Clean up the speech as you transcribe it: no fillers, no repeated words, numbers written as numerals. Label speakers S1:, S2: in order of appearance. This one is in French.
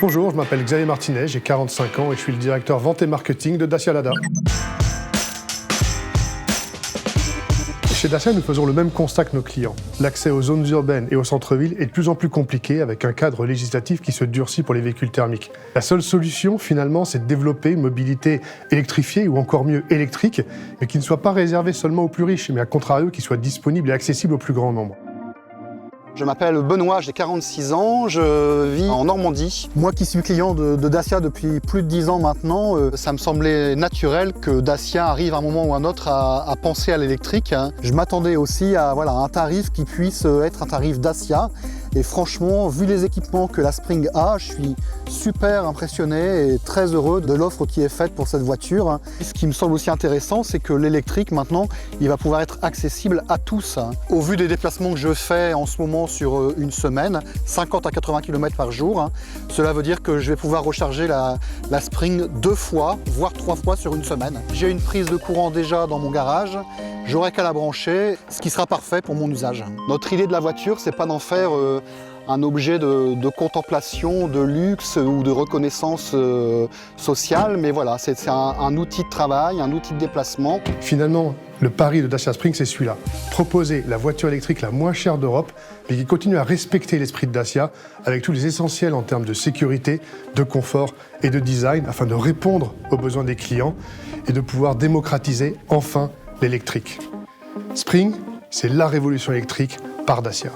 S1: Bonjour, je m'appelle Xavier Martinet, j'ai 45 ans et je suis le directeur vente et marketing de Dacia Lada. Chez Dacia, nous faisons le même constat que nos clients. L'accès aux zones urbaines et au centre-ville est de plus en plus compliqué avec un cadre législatif qui se durcit pour les véhicules thermiques. La seule solution, finalement, c'est de développer une mobilité électrifiée ou encore mieux électrique, mais qui ne soit pas réservée seulement aux plus riches, mais à contrario, qui soit disponible et accessible au plus grand nombre.
S2: Je m'appelle Benoît, j'ai 46 ans, je vis en Normandie. Moi qui suis client de Dacia depuis plus de 10 ans maintenant, ça me semblait naturel que Dacia arrive à un moment ou à un autre à penser à l'électrique. Je m'attendais aussi à un tarif qui puisse être un tarif Dacia. Et franchement, vu les équipements que la Spring a, je suis super impressionné et très heureux de l'offre qui est faite pour cette voiture. Ce qui me semble aussi intéressant, c'est que l'électrique, maintenant, il va pouvoir être accessible à tous. Au vu des déplacements que je fais en ce moment sur une semaine, 50 à 80 km par jour, cela veut dire que je vais pouvoir recharger la Spring 2 fois, voire 3 fois sur une semaine. J'ai une prise de courant déjà dans mon garage. J'aurai qu'à la brancher, ce qui sera parfait pour mon usage. Notre idée de la voiture, c'est pas d'en faire un objet de contemplation, de luxe ou de reconnaissance sociale, mais voilà, c'est un outil de travail, un outil de déplacement.
S1: Finalement, le pari de Dacia Spring, c'est celui-là. Proposer la voiture électrique la moins chère d'Europe, mais qui continue à respecter l'esprit de Dacia, avec tous les essentiels en termes de sécurité, de confort et de design, afin de répondre aux besoins des clients et de pouvoir démocratiser enfin l'électrique. Spring, c'est la révolution électrique par Dacia.